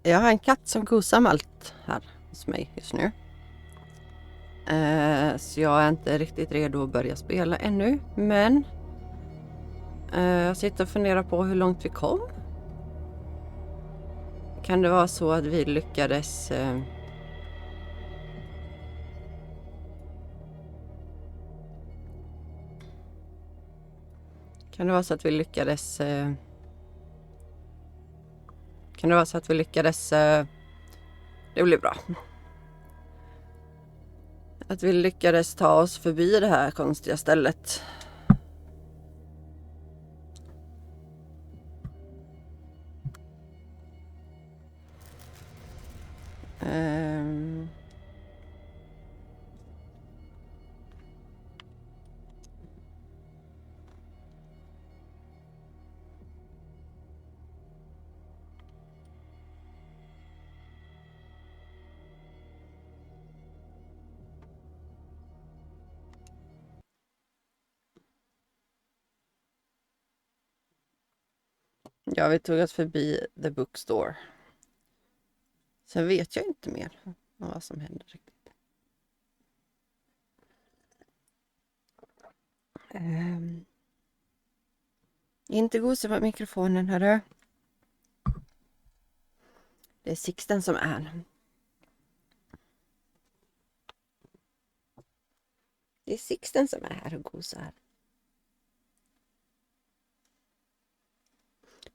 Jag har en katt som gosar med allt här hos mig just nu. Så jag är inte riktigt redo att börja spela ännu. Men jag sitter och funderar på hur långt vi kom. Kan det vara så att vi lyckades... Kan det vara så att vi lyckades... Kan det vara så att vi lyckades... Det blir bra. Att vi lyckades ta oss förbi det här konstiga stället. Ja, vi tog oss förbi The Bookstore. Sen vet jag inte mer om vad som hände riktigt. Inte gosa på mikrofonen, hörru. Det är Sixten som är. Det är Sixten som är här och gosar.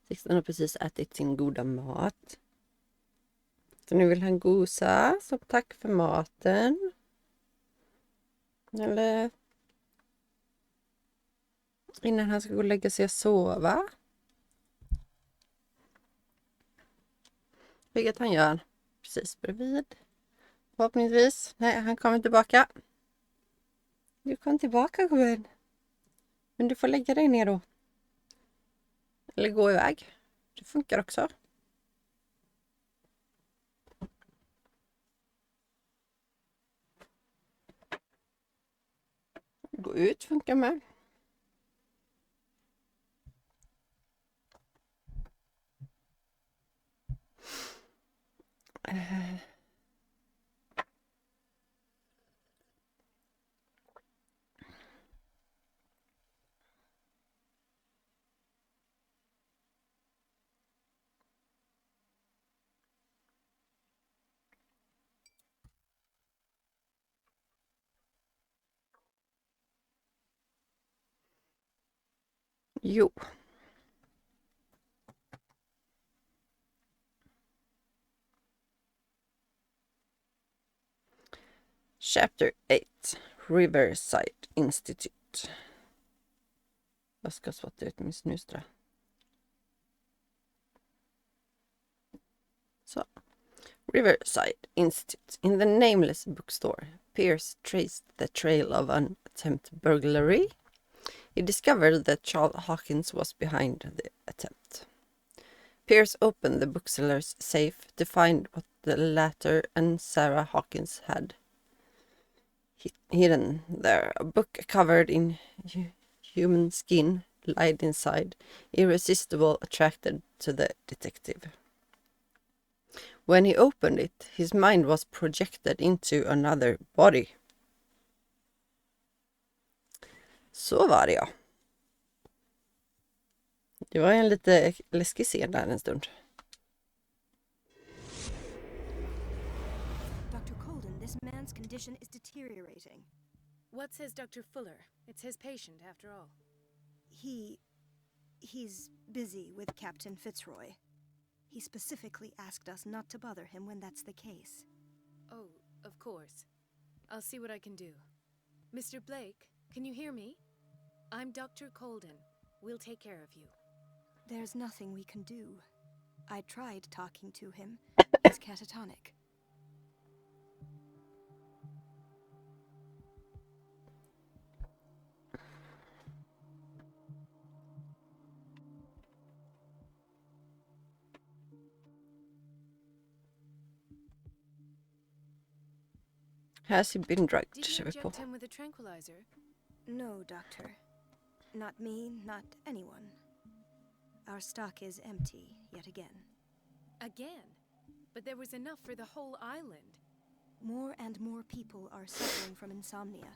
Sixten har precis ätit sin goda mat. Så nu vill han gosa. Så tack för maten. Eller... Innan han ska gå och lägga sig och sova. Vilket han gör precis bredvid. Förhoppningsvis. Nej, han kommer tillbaka. Du kom tillbaka, gubben. Men du får lägga dig ner då. Eller gå iväg. Det funkar också. Gå ut funkar med. Jo. Chapter 8. Riverside Institute. Jag ska svarta ut min snustra. Så. Riverside Institute. In the nameless bookstore, Pierce traced the trail of an attempted burglary. He discovered that Charles Hawkins was behind the attempt. Pierce opened the bookseller's safe to find what the latter and Sarah Hawkins had hidden there. A book covered in human skin lied inside, irresistible, attracted to the detective. When he opened it, his mind was projected into another body. Så var det, ja. Det var en lite läskig scen där en stund. Dr. Colden, this man's condition is deteriorating. What says Dr. Fuller? It's his patient, after all. He's busy with Captain Fitzroy. He specifically asked us not to bother him when that's the case. Oh, of course. I'll see what I can do. Mr. Blake, can you hear me? I'm Dr. Colden. We'll take care of you. There's nothing we can do. I tried talking to him. He's catatonic. Has he been drugged? Did you inject him with a tranquilizer? No, Doctor. Not me, not anyone. Our stock is empty yet again. Again? but there was enough for the whole island. More and more people are suffering from insomnia.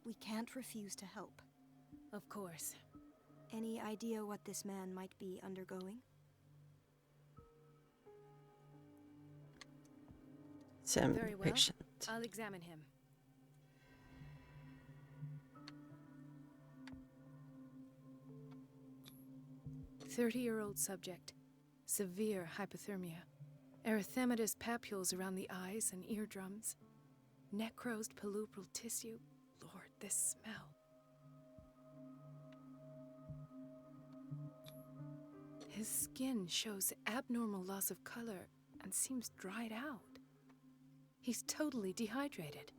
We can't refuse to help. Of course. Any idea what this man might be undergoing? Very well. Patient. I'll examine him. "30-year-old subject. Severe hypothermia. Erythematous papules around the eyes and eardrums. Necrosed palpebral tissue. Lord, this smell. His skin shows abnormal loss of color and seems dried out. He's totally dehydrated.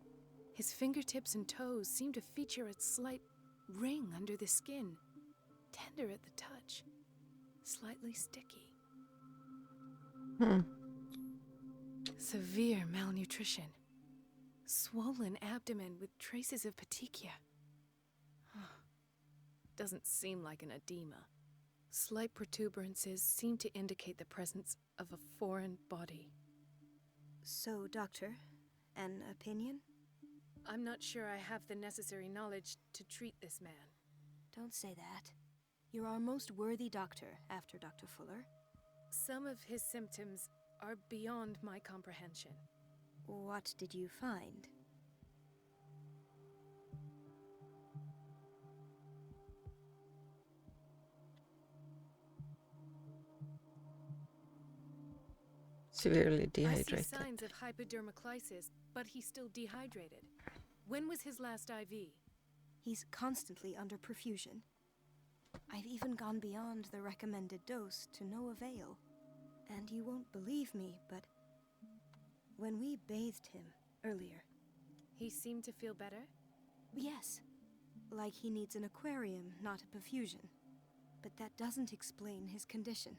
His fingertips and toes seem to feature a slight ring under the skin, tender at the touch, slightly sticky. Severe malnutrition. Swollen abdomen with traces of petechia. Doesn't seem like an edema. Slight protuberances seem to indicate the presence of a foreign body. So, Doctor, an opinion? I'm not sure I have the necessary knowledge to treat this man. Don't say that. You're our most worthy doctor after Dr. Fuller. Some of his symptoms are beyond my comprehension. What did you find? Severely I dehydrated. see signs of hypodermoclysis, but he's still dehydrated. When was his last IV? He's constantly under perfusion. I've even gone beyond the recommended dose to no avail. And you won't believe me, but when we bathed him earlier... He seemed to feel better? Yes, like he needs an aquarium, not a perfusion. But that doesn't explain his condition.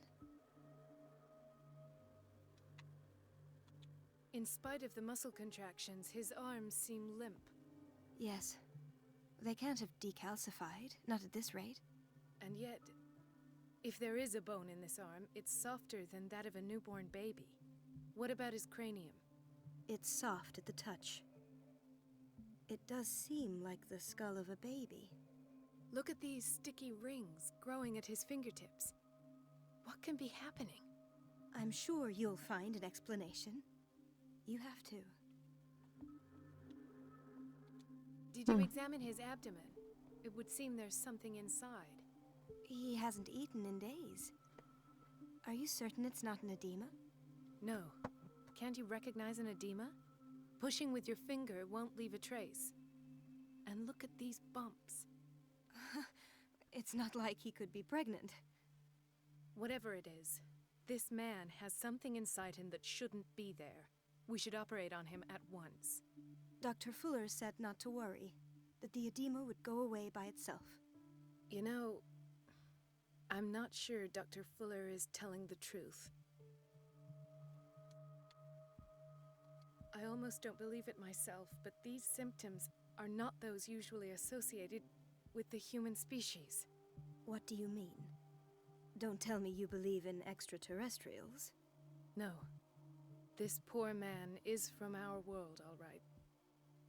In spite of the muscle contractions, his arms seem limp. Yes, they can't have decalcified, not at this rate. And yet, if there is a bone in this arm, it's softer than that of a newborn baby. What about his cranium? It's soft at the touch. It does seem like the skull of a baby. Look at these sticky rings growing at his fingertips. What can be happening? I'm sure you'll find an explanation. You have to. Did you examine his abdomen? It would seem there's something inside. He hasn't eaten in days. Are you certain it's not an edema? No. Can't you recognize an edema? Pushing with your finger won't leave a trace. And look at these bumps. It's not like he could be pregnant. Whatever it is, this man has something inside him that shouldn't be there. We should operate on him at once. Dr. Fuller said not to worry, that the edema would go away by itself. You know, I'm not sure Dr. Fuller is telling the truth. I almost don't believe it myself, but these symptoms are not those usually associated with the human species. What do you mean? Don't tell me you believe in extraterrestrials. No. This poor man is from our world, all right.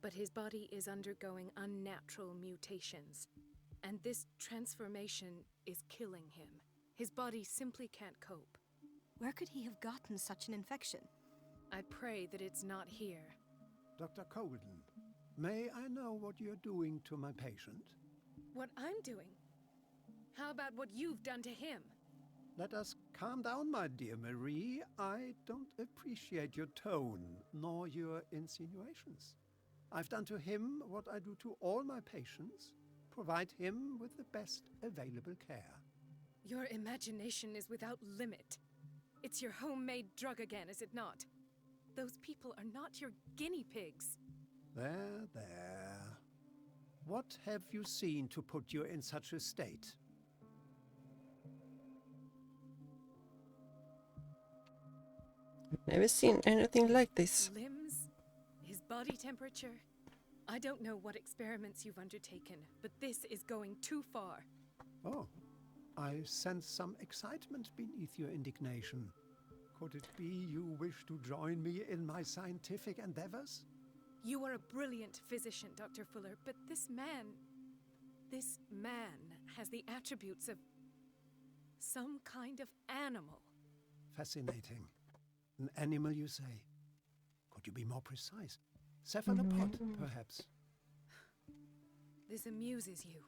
But his body is undergoing unnatural mutations. And this transformation is killing him. His body simply can't cope. Where could he have gotten such an infection? I pray that it's not here. Dr. Colden, may I know what you're doing to my patient? What I'm doing? How about what you've done to him? Let us calm down, my dear Marie. I don't appreciate your tone, nor your insinuations. I've done to him what I do to all my patients. Provide him with the best available care. Your imagination is without limit. It's your homemade drug again, is it not? Those people are not your guinea pigs. There, there. What have you seen to put you in such a state? Never seen anything like this. Limbs? His body temperature? I don't know what experiments you've undertaken, but this is going too far. Oh, I sense some excitement beneath your indignation. Could it be you wish to join me in my scientific endeavors? You are a brilliant physician, Dr. Fuller, but this man has the attributes of some kind of animal. Fascinating. An animal, you say? Could you be more precise? Cephalopod, perhaps? This amuses you.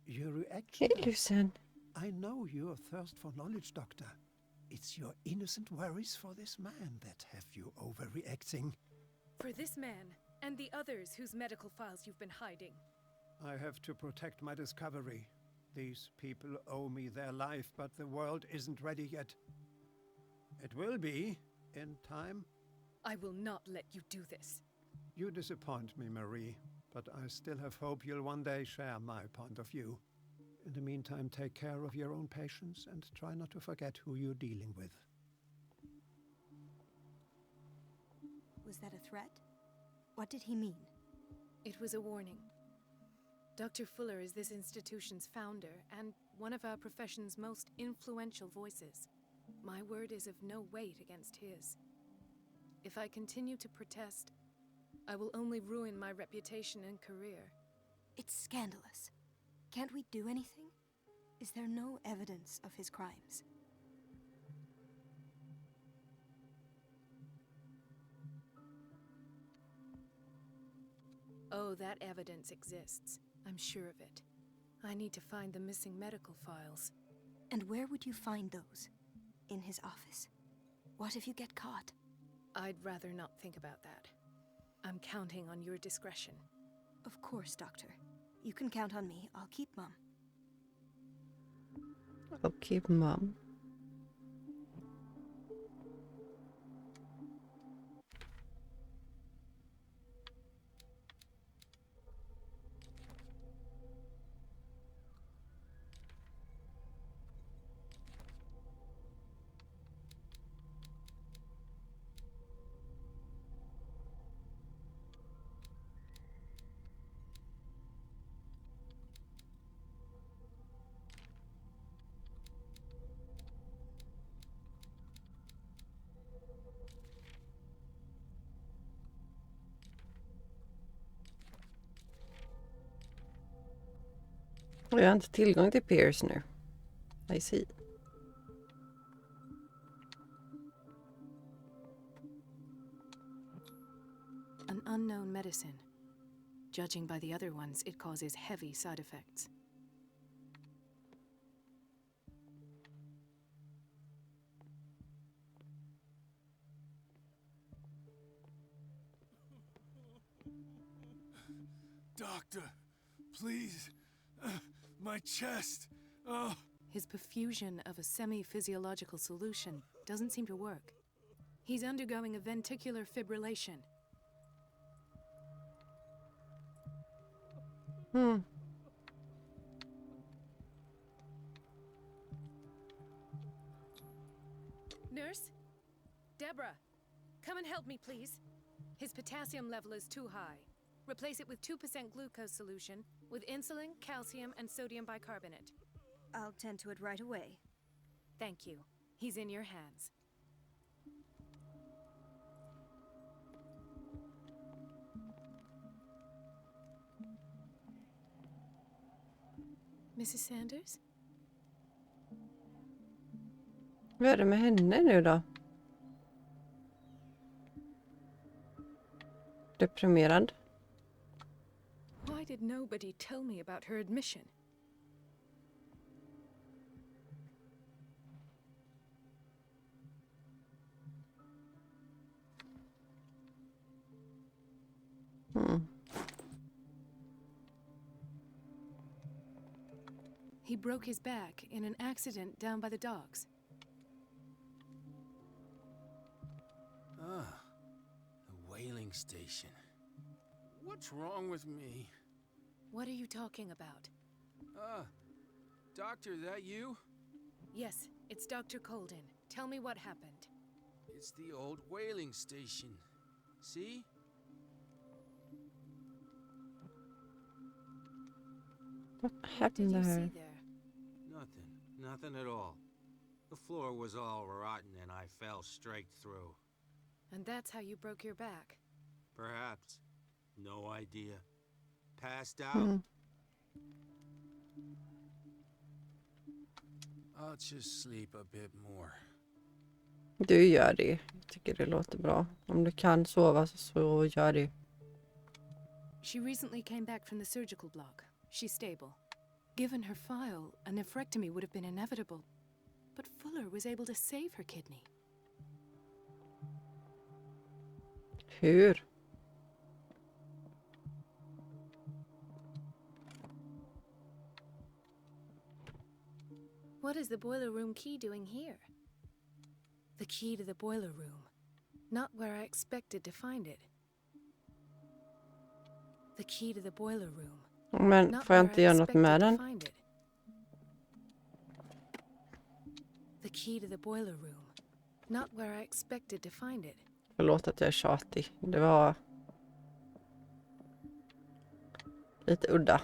Your reaction? Hey, Lucien. I know your thirst for knowledge, Doctor. It's your innocent worries for this man that have you overreacting. For this man, and the others whose medical files you've been hiding. I have to protect my discovery. These people owe me their life, but the world isn't ready yet. It will be, in time. I will not let you do this. You disappoint me, Marie, but I still have hope you'll one day share my point of view. In the meantime, take care of your own patients and try not to forget who you're dealing with. Was that a threat? What did he mean? It was a warning. Dr. Fuller is this institution's founder and one of our profession's most influential voices. My word is of no weight against his. If I continue to protest, I will only ruin my reputation and career. It's scandalous. Can't we do anything? Is there no evidence of his crimes? Oh, that evidence exists. I'm sure of it. I need to find the missing medical files. And where would you find those? In his office? What if you get caught? I'd rather not think about that. I'm counting on your discretion. Of course, Doctor. You can count on me. I'll keep Mum. I'll keep Mum. Jag har inte tillgång till Pierce nu. I see. An unknown medicine. Judging by the other ones, it causes heavy side effects. Doctor, please. My chest. Oh. His perfusion of a semi-physiological solution doesn't seem to work. He's undergoing a ventricular fibrillation. Nurse? Deborah, come and help me, please. His potassium level is too high. Replace it with 2% glucose solution with insulin, calcium, and sodium bicarbonate. I'll tend to it right away. Thank you. He's in your hands. Mrs. Sanders? Vad är det med henne nu då? Deprimerad. Why did nobody tell me about her admission? He broke his back in an accident down by the docks. Ah, the whaling station. What's wrong with me? What are you talking about? Doctor, that you? Yes, it's Dr. Colden. Tell me what happened. It's the old whaling station. See? What What did happened to you her? see there? Nothing. Nothing at all. The floor was all rotten and I fell straight through. And that's how you broke your back. Perhaps. No idea. Passed out. Mm. I'll just sleep a bit more. Du gör det. Jag tycker det låter bra. Om du kan sova så gör det. She recently came back from the surgical block. She's stable. Given her file, a nephrectomy would have been inevitable. But Fuller was able to save her kidney. Hur? What is the boiler room key doing here? The key to the boiler room. Not where I expected to find it. The key to the boiler room. Men Not får jag where inte I göra något med expected to den? find it. The key to the boiler room. Not where I expected to find it. Förlåt att jag är tjatig. Det var lite udda.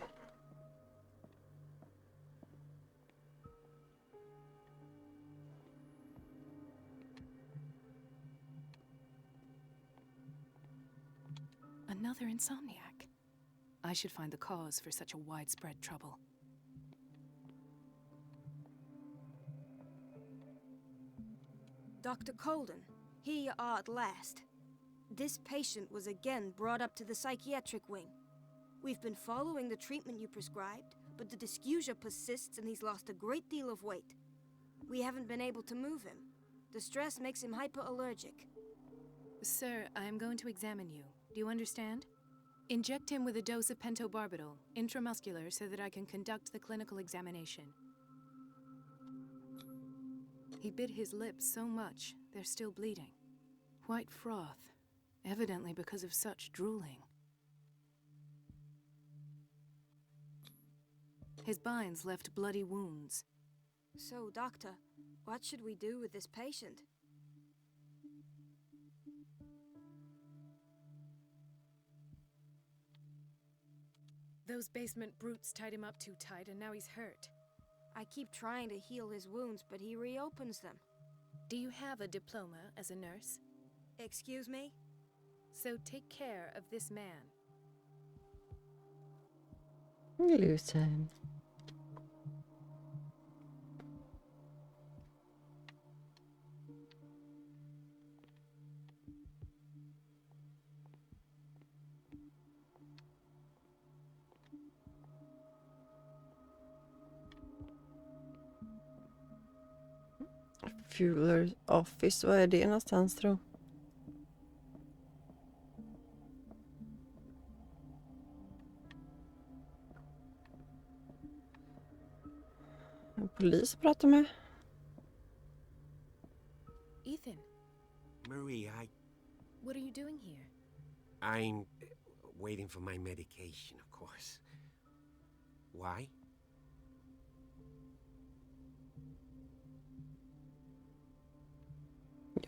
Another insomniac. I should find the cause for such a widespread trouble. Dr. Colden, here you are at last. This patient was again brought up to the psychiatric wing. We've been following the treatment you prescribed, but the dysgeusia persists and he's lost a great deal of weight. We haven't been able to move him. The stress makes him hyperallergic. Sir, I am going to examine you. Do you understand? Inject him with a dose of pentobarbital, intramuscular, so that I can conduct the clinical examination. He bit his lips so much, they're still bleeding. White froth, evidently because of such drooling. His binds left bloody wounds. So, doctor, what should we do with this patient? Those basement brutes tied him up too tight, and now he's hurt. I keep trying to heal his wounds, but he reopens them. Do you have a diploma as a nurse? Excuse me? So take care of this man. Loosen. Fuller Office, vad är det någonstans tro? En polis pratar med. Ethan, Marie, what are you doing here? I'm waiting for my medication, of course. Why?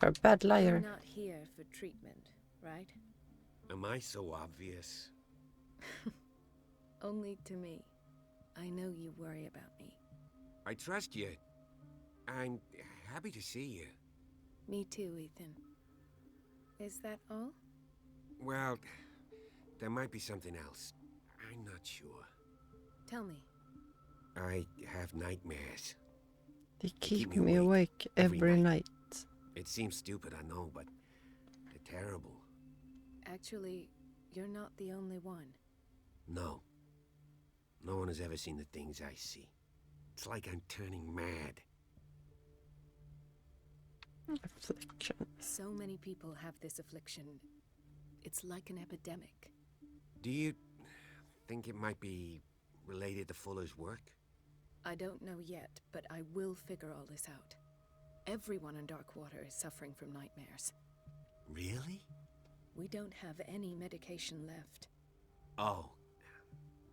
You're a bad You're liar. not here for treatment, right? Am I so obvious? Only to me. I know you worry about me. I trust you. I'm happy to see you. Me too, Ethan. Is that all? Well, there might be something else. I'm not sure. Tell me. I have nightmares. They keep me awake every night. It seems stupid, I know, but they're terrible. Actually, you're not the only one. No. No one has ever seen the things I see. It's like I'm turning mad. Affliction. So many people have this affliction. It's like an epidemic. Do you think it might be related to Fuller's work? I don't know yet, but I will figure all this out. Everyone in Darkwater is suffering from nightmares. Really? We don't have any medication left. Oh.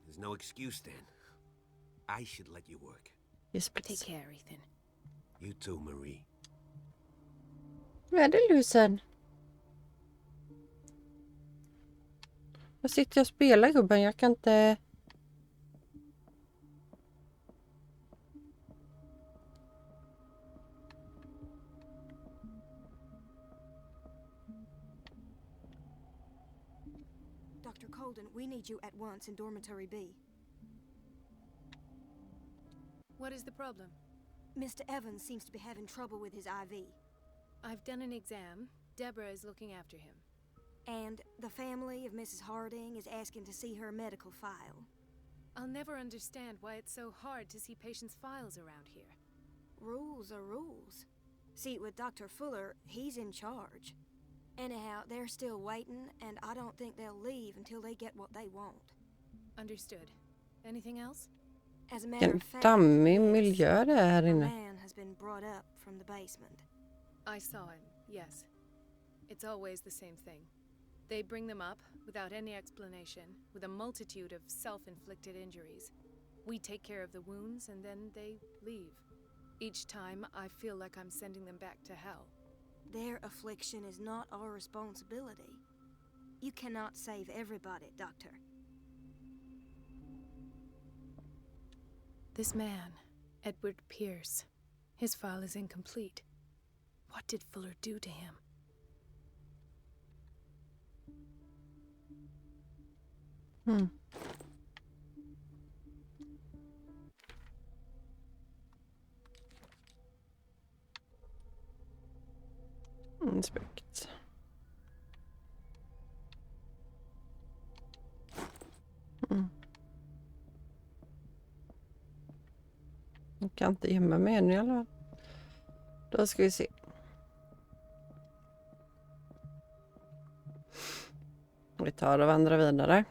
There's no excuse then. I should let you work. Yes, Take please. care, Ethan. You too, Marie. Vad är det, Lusen? Jag sitter och spelar, gubben. Jag kan inte... Holden, we need you at once in dormitory B. What is the problem? Mr. Evans seems to be having trouble with his IV. I've done an exam. Deborah is looking after him. And the family of Mrs. Harding is asking to see her medical file. I'll never understand why it's so hard to see patients' files around here. Rules are rules. See, with Dr. Fuller, he's in charge. Anyhow, they're still waiting, and I don't think they'll leave until they get what they want. Understood. Anything else? As a matter En of fact, dammig yes, miljö det är här a inne. man has been brought up from the basement. I saw him, yes. It's always the same thing. They bring them up without any explanation, with a multitude of self-inflicted injuries. We take care of the wounds and then they leave. Each time I feel like I'm sending them back to hell. Their affliction is not our responsibility. You cannot save everybody, Doctor. This man, Edward Pierce, his file is incomplete. What did Fuller do to him? Inspect. Jag kan inte gömma mig ännu i alla fall. Då ska vi se. Vi tar och vandrar vidare.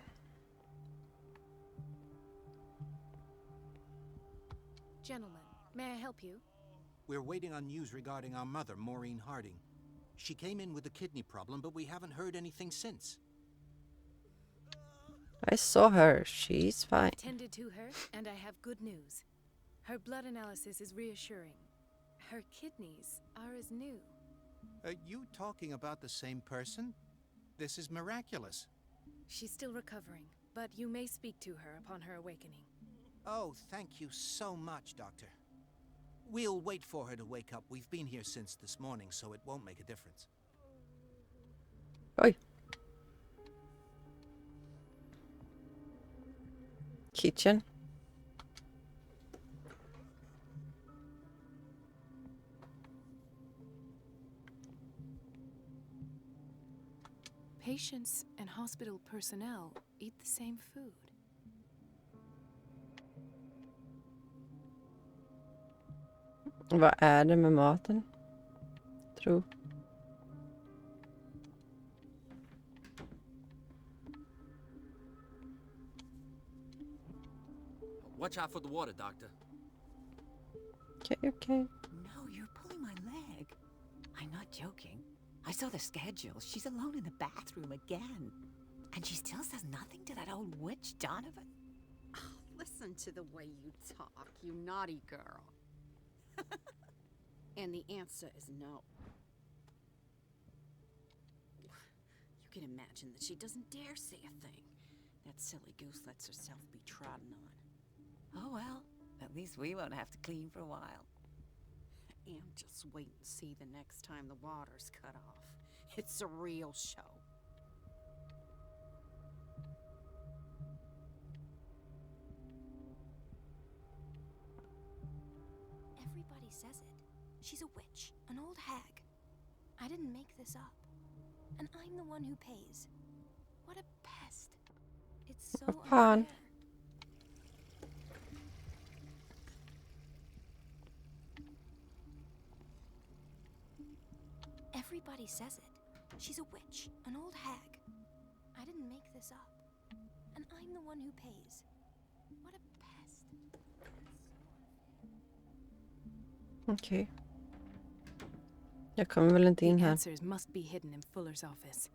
Gentlemen, may I help you? We're waiting on news regarding our mother, Maureen Harding. She came in with a kidney problem, but we haven't heard anything since. I saw her. She's fine. Tended to her, and I have good news. Her blood analysis is reassuring. Her kidneys are as new. Are you talking about the same person? This is miraculous. She's still recovering, but you may speak to her upon her awakening. Oh, thank you so much, Doctor. We'll wait for her to wake up. We've been here since this morning, so it won't make a difference. Oj. Kitchen. Patients and hospital personnel eat the same food. Vad är det med maten? Tror. Watch out for the water, Doctor. Okay. No, you're pulling my leg. I'm not joking. I saw the schedule. She's alone in the bathroom again. And she still says nothing to that old witch, Donovan. Oh, listen to the way you talk, you naughty girl. And the answer is no. You can imagine that she doesn't dare say a thing. That silly goose lets herself be trodden on. Oh well, at least we won't have to clean for a while. And just wait and see the next time the water's cut off. It's a real show. Everybody says it. She's a witch, an old hag. I didn't make this up. And I'm the one who pays. What a pest. It's so fan. unfair. Everybody says it. She's a witch, an old hag. I didn't make this up. And I'm the one who pays. What a pest. Okej. Jag kommer väl inte in The här. answers must be hidden in Fuller's office.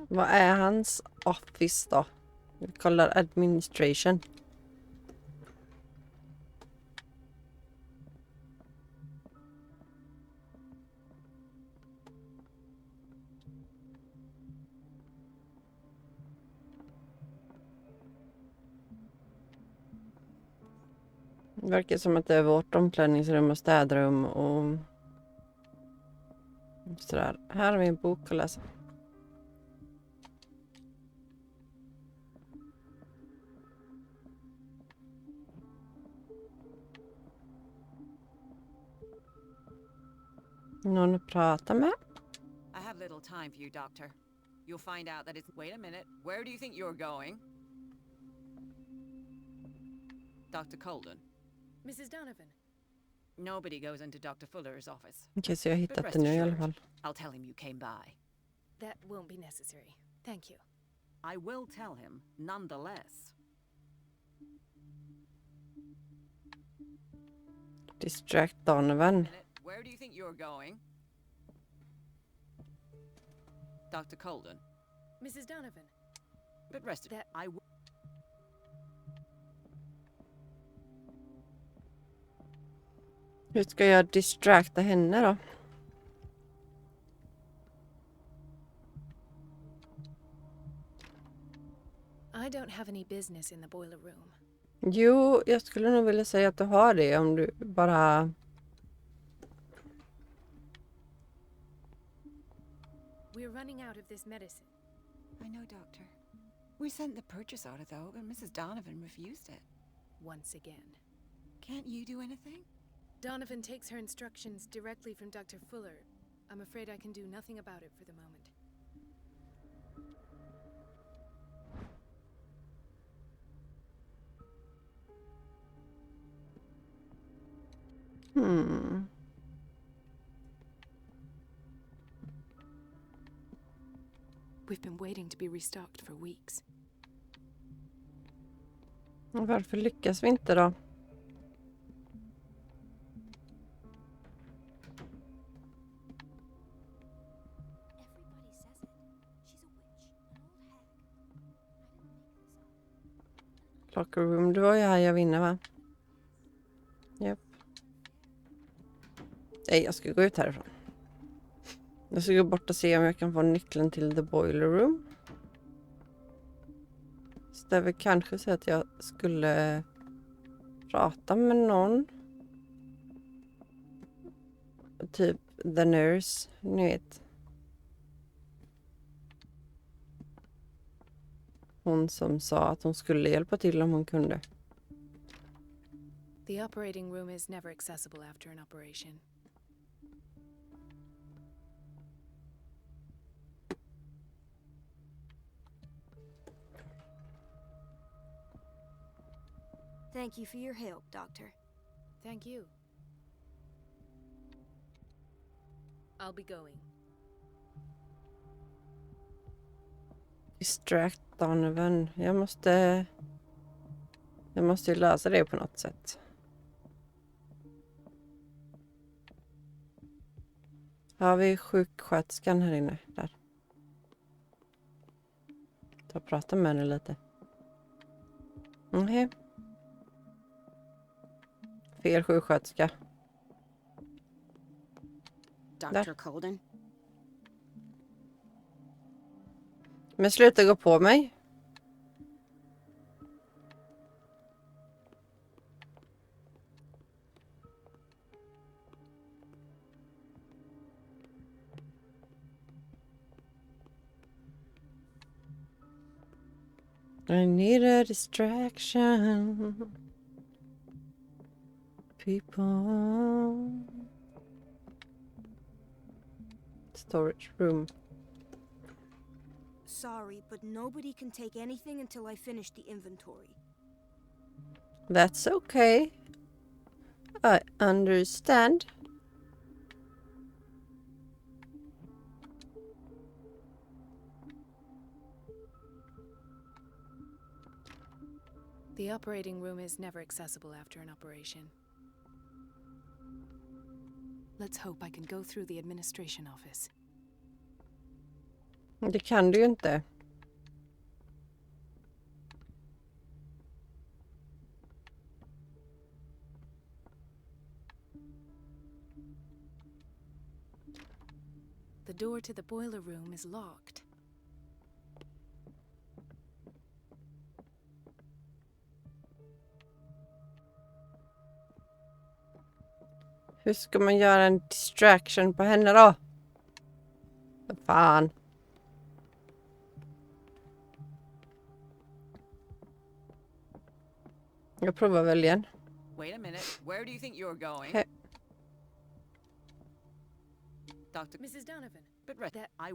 Vad är hans office då? Vi kollar administration. Det verkar som att det är vårt omklädningsrum och städrum och sådär. Här har vi en bok att läsa. Någon att prata med? I have little time for you, Doctor. You'll find out that it's... Wait a minute. Where do you think you're going? Dr. Colden. Mrs. Donovan. Nobody goes into Dr. Fuller's office. Okej, så jag har But hittat rest det nu i alla assured, fall. I'll tell him you came by. That won't be necessary. Thank you. I will tell him, nonetheless. Distract Donovan. Where do you think you're going? Dr. Colden. Mrs. Donovan. But rest That- I will... Hur ska jag distracta henne då? I don't have any business in the boiler room. Jo, jag skulle nog vilja säga att du har det om du bara... We're running out of this medicine. I know, Doctor. We sent the purchase order, though, but Mrs. Donovan refused it. Once again. Can't you do anything? Donovan takes her instructions directly from Dr. Fuller. I'm afraid I can do nothing about it for the moment. We've been waiting to be restocked for weeks. Varför lyckas vi inte då? Everybody says it. She's a witch, an old hag. I didn't make this up. Locker room, det var ju här jag vinner, va? Japp. Nej, jag ska gå ut härifrån. Jag ska gå bort och se om jag kan få nyckeln till the boiler room. Så det är väl kanske så att jag skulle prata med någon. Typ the nurse, ni vet. Hon som sa att hon skulle hjälpa till om hon kunde. The operating room is never accessible after an operation. Thank you for your help, Doctor. Thank you. I'll be going. Distract Donovan. Jag måste ju lösa det på något sätt. Har vi sjuksköterskan här inne? Där. Ta och prata med henne lite. Nej. Fel sjuksköterska. Dr. Colden? Men sluta gå på mig. I need a distraction. People. Storage room. Sorry, but nobody can take anything until I finish the inventory. That's okay. I understand. The operating room is never accessible after an operation. Let's hope I can go through the administration office. Det kan du ju inte. The door to the boiler room is locked. Hur ska man göra en distraction på henne då? Vad fan. Jag provar väl igen. Wait a minute. Where do you think you're going? Hey. Dr. Mrs. Donovan. But rest, That I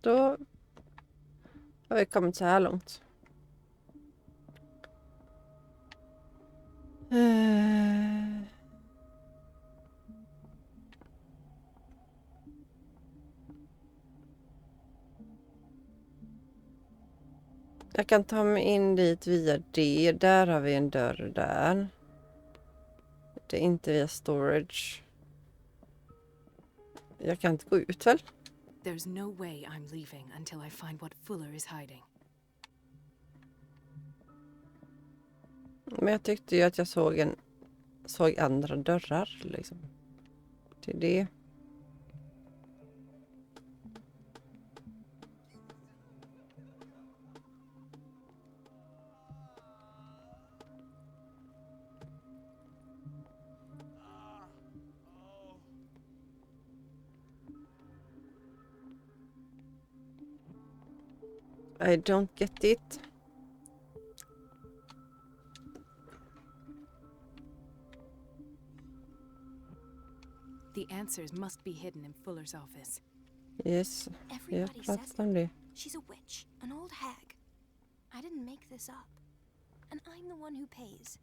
Då har vi kommit så här långt. Jag kan ta mig in dit via det. Där har vi en dörr där. Det är inte via storage. Jag kan inte gå ut väl? There's no way I'm leaving until I find what Fuller is hiding. Men jag tyckte ju att jag såg andra dörrar liksom. Det är det. I don't get it. The answers must be hidden in Fuller's office. Yes. Jag Everybody says pratar om det. she's a witch, an old hag. I didn't make this up. And I'm the one who pays.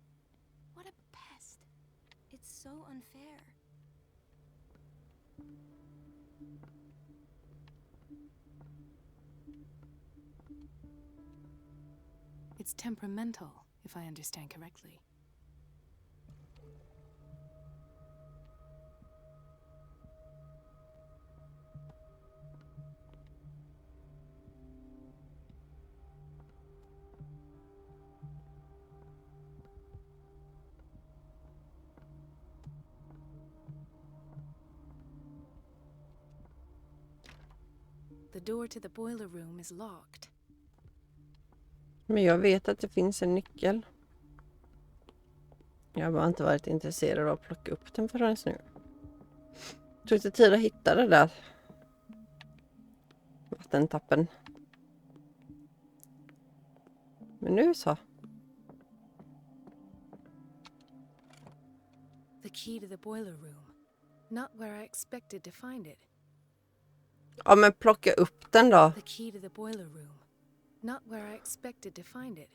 What a pest. It's so unfair. It's temperamental, if I understand correctly. The door to the boiler room is locked. Men jag vet att det finns en nyckel. Jag har bara inte varit intresserad av att plocka upp den förrän nu. Jag tog lite tid att hitta det där vattentappen. Men nu så. The key to the boiler room. Not where I expected to find it. Ja, men plocka upp den då. The key to the boiler room. Not where I expected to find it.